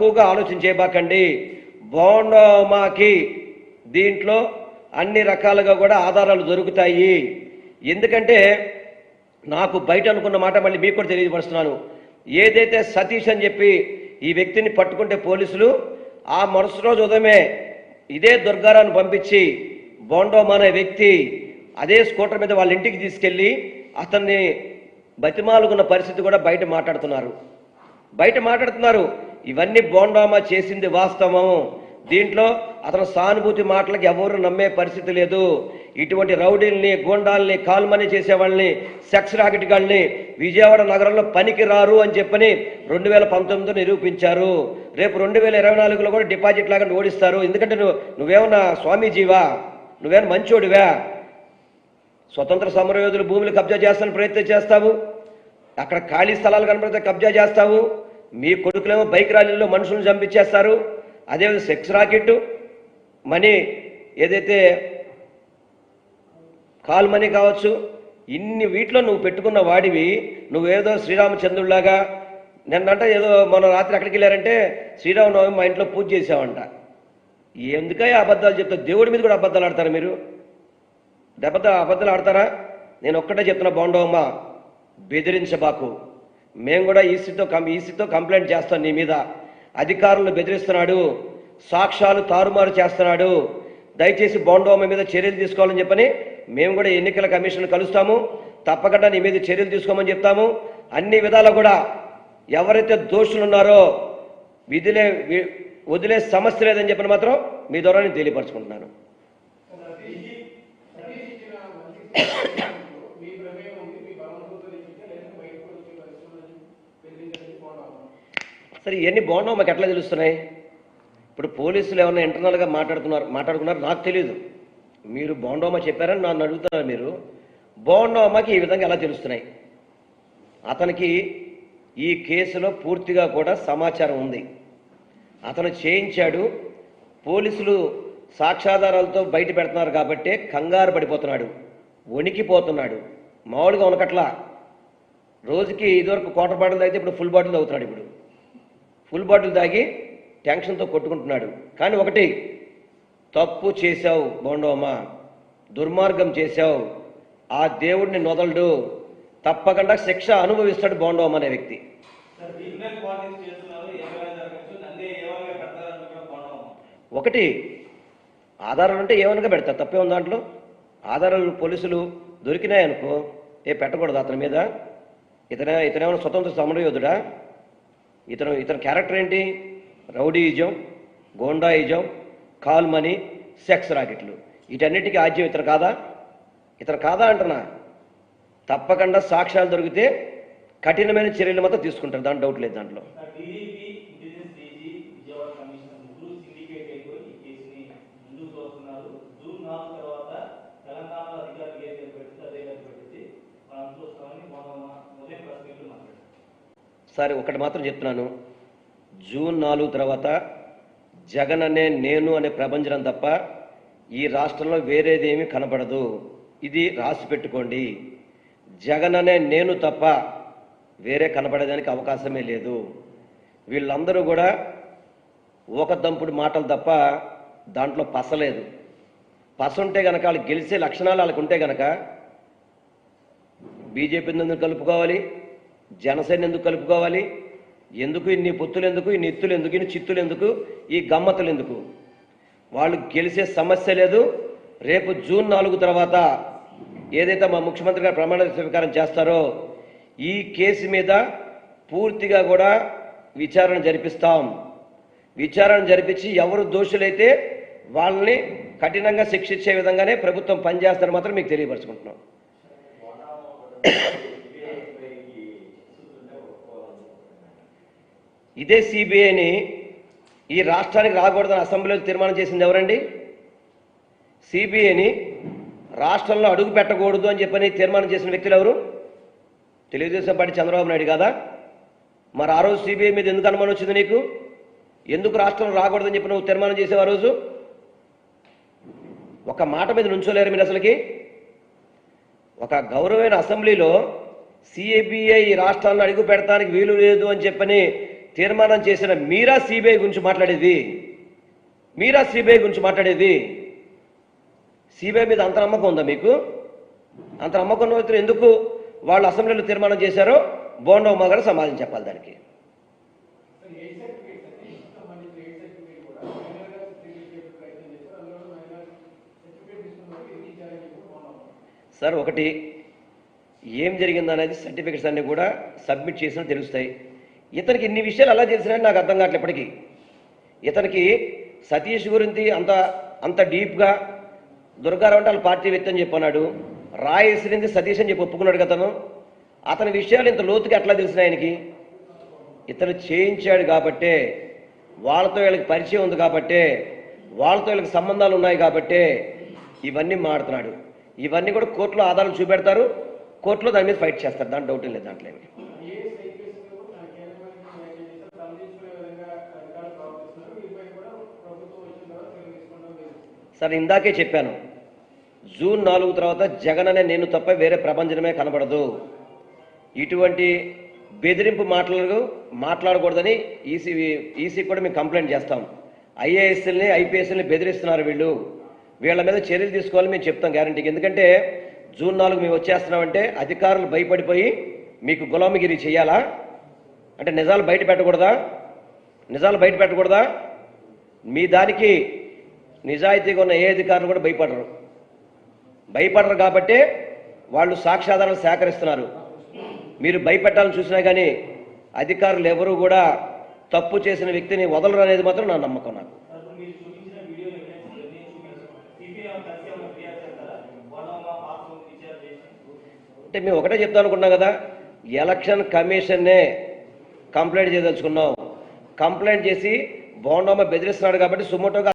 తక్కువగా ఆలోచించేయబాకండి. బోండోమాకి దీంట్లో అన్ని రకాలుగా కూడా ఆధారాలు దొరుకుతాయి. ఎందుకంటే నాకు బయట అనుకున్న మాట మళ్ళీ మీకు కూడా తెలియపరుస్తున్నాను. ఏదైతే సతీష్ అని చెప్పి ఈ వ్యక్తిని పట్టుకుంటే పోలీసులు ఆ మరుసటి రోజు ఉదయమే ఇదే దుర్గారాన్ని పంపించి బోండోమా అనే వ్యక్తి అదే స్కూటర్ మీద వాళ్ళ ఇంటికి తీసుకెళ్ళి అతన్ని బతిమాలుకున్న పరిస్థితి కూడా బయట మాట్లాడుతున్నారు. ఇవన్నీ బోండోమా చేసింది వాస్తవం. దీంట్లో అతను సానుభూతి మాటలకు ఎవరు నమ్మే పరిస్థితి లేదు. ఇటువంటి రౌడీల్ని, గూండాల్ని, కాల్మనీ చేసేవాళ్ళని, సెక్స్ రాకెట్ గాళ్ళని విజయవాడ నగరంలో పనికి రారు అని చెప్పని 2019 నిరూపించారు. రేపు 2024లో కూడా డిపాజిట్ లాగా ఓడిస్తారు. ఎందుకంటే నువ్వేమన్నా స్వామీజీవా? నువ్వేమన్నా మంచోడివా? స్వతంత్ర సమరయోధులు భూములు కబ్జా చేస్తానికి ప్రయత్నం చేస్తావు, అక్కడ ఖాళీ స్థలాలు కనపడితే కబ్జా చేస్తావు. మీ కొడుకులేమో బైక్ ర్యాలీల్లో మనుషులను చంపించేస్తారు. అదేవిధంగా సెక్స్ రాకెట్ మనీ, ఏదైతే కాల్ మనీ కావచ్చు, ఇన్ని వీటిలో నువ్వు పెట్టుకున్న వాడివి. నువ్వేదో శ్రీరామచంద్రుడిలాగా నిన్నంటే ఏదో మొన్న రాత్రి అక్కడికి వెళ్ళారంటే శ్రీరామనవమి మా ఇంట్లో పూజ చేసావంట. ఎందుకయ్యా అబద్ధాలు చెప్తారు? దేవుడి మీద కూడా అబద్ధాలు ఆడతారా మీరు? అబద్ధాలు ఆడతారా? నేను ఒక్కటే చెప్తున్నా, బోండోమా బెదిరించబాకు. మేము కూడా ఈసీతో కంప్లైంట్ చేస్తాం నీ మీద. అధికారులను బెదిరిస్తున్నాడు, సాక్ష్యాలు తారుమారు చేస్తున్నాడు. దయచేసి బోండోమా మీద చర్యలు తీసుకోవాలని చెప్పని మేము కూడా ఎన్నికల కమిషన్ కలుస్తాము. తప్పకుండా నీ మీద చర్యలు తీసుకోమని చెప్తాము. అన్ని విధాలా కూడా ఎవరైతే దోషులు ఉన్నారో వదిలే సమస్య లేదని చెప్పని మాత్రం మీ ద్వారా నేను తెలియపరచుకుంటున్నాను. సరే, ఇవన్నీ బోండోమాకి ఎట్లా తెలుస్తున్నాయి? ఇప్పుడు పోలీసులు ఏమన్నా ఇంటర్నల్గా మాట్లాడుకున్నారు నాకు తెలియదు. మీరు బోండోమా చెప్పారని నన్ను అడుగుతున్నారు. మీరు బోండోమాకి ఈ విధంగా ఎలా తెలుస్తున్నాయి? అతనికి ఈ కేసులో పూర్తిగా కూడా సమాచారం ఉంది. అతను చేయించాడు. పోలీసులు సాక్ష్యాధారాలతో బయట పెడుతున్నారు కాబట్టి కంగారు పడిపోతున్నాడు, వణికిపోతున్నాడు. మామూలుగా ఉనకట్లా రోజుకి ఇదివరకు క్వార్టర్ బాటిల్ తాగితే ఇప్పుడు ఫుల్ బాటిల్ తాగుతున్నాడు. ఇప్పుడు ఫుల్ బాటిల్ తాగి టెన్షన్తో కొట్టుకుంటున్నాడు. కానీ ఒకటి, తప్పు చేశావు బోండోమా, దుర్మార్గం చేశావు, ఆ దేవుడిని నొదలడు, తప్పకుండా శిక్ష అనుభవిస్తాడు బోండోమా అనే వ్యక్తి. ఒకటి, ఆధారాలు ఉంటే ఏమనగా పెడతారు, తప్పే ఉంది దాంట్లో. ఆధారాలు పోలీసులు దొరికినాయనుకో పెట్టకూడదు అతని మీద. ఇతనేమైనా స్వతంత్ర సమరయోధుడా? ఇతని క్యారెక్టర్ ఏంటి? Rowdyism, goondaism, call money, sex రాకెట్లు, వీటన్నిటికీ ఆజ్యం ఇతను కాదా అంటున్నా. తప్పకుండా సాక్ష్యాలు దొరికితే కఠినమైన చర్యలు మాత్రం తీసుకుంటారు, దాని డౌట్ లేదు దాంట్లో. సరే, ఒకటి మాత్రం చెప్తున్నాను, జూన్ 4 తర్వాత జగన్ అనే నేను అనే ప్రపంచం తప్ప ఈ రాష్ట్రంలో వేరేదేమీ కనపడదు. ఇది రాసి పెట్టుకోండి. జగన్ అనే నేను తప్ప వేరే కనపడేదానికి అవకాశమే లేదు. వీళ్ళందరూ కూడా దంపుడు మాటలు తప్ప దాంట్లో పసలేదు. పస ఉంటే కనుక, వాళ్ళు గెలిచే లక్షణాలు వాళ్ళకు ఉంటే కనుక బీజేపీని ఎందుకు కలుపుకోవాలి, జనసేన ఎందుకు కలుపుకోవాలి, ఎందుకు ఇన్ని పొత్తులు ఎందుకు, ఇన్ని ఎత్తులు ఎందుకు, ఇన్ని చిత్తులు ఎందుకు, ఈ గమ్మతులు ఎందుకు? వాళ్ళు గెలిచే సమస్య లేదు. రేపు జూన్ 4 తర్వాత ఏదైతే మా ముఖ్యమంత్రి గారు ప్రమాణ స్వీకారం చేస్తారో ఈ కేసు మీద పూర్తిగా కూడా విచారణ జరిపిస్తాం. విచారణ జరిపించి ఎవరు దోషులైతే వాళ్ళని కఠినంగా శిక్షించే విధంగానే ప్రభుత్వం పనిచేస్తారని మాత్రం మీకు తెలియపరచుకుంటున్నాం. ఇదే సిబిఐని ఈ రాష్ట్రానికి రాకూడదని అసెంబ్లీలో తీర్మానం చేసింది ఎవరండి? సిబిఐని రాష్ట్రంలో అడుగు పెట్టకూడదు అని చెప్పని తీర్మానం చేసిన వ్యక్తులు ఎవరు? తెలుగుదేశం పార్టీ చంద్రబాబు నాయుడు కాదా? మరి ఆ రోజు సిబిఐ మీద ఎందుకు అనుమానం వచ్చింది నీకు? ఎందుకు రాష్ట్రంలో రాకూడదని చెప్పి నువ్వు తీర్మానం చేసావు? ఆ రోజు ఒక మాట మీద నుంచోలేరు మీరు అసలుకి. ఒక గౌరవమైన అసెంబ్లీలో సిబిఐ రాష్ట్రాలను అడుగు పెడతానికి వీలు లేదు అని చెప్పని తీర్మానం చేసిన మీరా సిబిఐ గురించి మాట్లాడేది? మీరా సిబిఐ గురించి మాట్లాడేది? సిబిఐ మీద అంత నమ్మకం ఉందా మీకు? అంత నమ్మకం ఉన్న వ్యక్తులు ఎందుకు వాళ్ళు అసెంబ్లీలో తీర్మానం చేశారో బోండా ఉమా గారు సమాధానం చెప్పాలి దానికి. సార్, ఒకటి ఏం జరిగిందనేది సర్టిఫికెట్స్ అన్నీ కూడా సబ్మిట్ చేసినా తెలుస్తాయి. ఇతనికి ఇన్ని విషయాలు ఎలా తెలిసినాయని నాకు అర్థం కావట్లేదు ఇప్పటికీ. ఇతనికి సతీష్ గురించి అంత డీప్గా దుర్గారావు అంటే వాళ్ళ పార్టీ వ్యక్తి అని చెప్పన్నాడు. రాయేసిరింది సతీష్ అని చెప్పి ఒప్పుకున్నాడు కదా. అతని విషయాలు ఇంత లోతుగా ఎట్లా తెలిసినాయి ఆయనకి? ఇతను చేయించాడు కాబట్టే, వాళ్ళతో వీళ్ళకి పరిచయం ఉంది కాబట్టే, వాళ్ళతో వీళ్ళకి సంబంధాలు ఉన్నాయి కాబట్టే ఇవన్నీ మాడుతున్నాడు. ఇవన్నీ కూడా కోర్టులో ఆధారాలు చూపెడతారు, కోర్టులో దాని మీద ఫైట్ చేస్తారు. దాని డౌట్ లేదు దాంట్లో. సార్, ఇందాకే చెప్పాను, జూన్ 4 తర్వాత జగన్ అనే నేను తప్ప వేరే ప్రపంచమే కనబడదు. ఇటువంటి బెదిరింపు మాట్లాడకూడదని ఈసీ కూడా మేము కంప్లైంట్ చేస్తాం. ఐఏఎస్ఎల్ని ఐపీఎస్ఎల్ని బెదిరిస్తున్నారు వీళ్ళు, వీళ్ళ మీద చర్యలు తీసుకోవాలని మేము చెప్తాం గ్యారంటీకి. ఎందుకంటే జూన్ 4 మేము వచ్చేస్తున్నామంటే అధికారులు భయపడిపోయి మీకు గులామగిరి చేయాలా అంటే నిజాలు బయట పెట్టకూడదా? మీ దానికి నిజాయితీగా ఉన్న ఏ అధికారులు కూడా భయపడరు కాబట్టే వాళ్ళు సాక్ష్యాధారాలు సేకరిస్తున్నారు. మీరు భయపెట్టాలని చూసినా కానీ అధికారులు ఎవరు కూడా తప్పు చేసిన వ్యక్తిని వదలరు అనేది మాత్రం నా నమ్మకం. నాకు అంటే మేము ఒకటే చెప్తాను అనుకున్నాం కదా, ఎలక్షన్ కమిషన్నే కంప్లైంట్ చేయదలుచుకున్నాం. కంప్లైంట్ చేసి బోండా ఉమా బెదిరిస్తున్నాడు కాబట్టి సుమోటోగా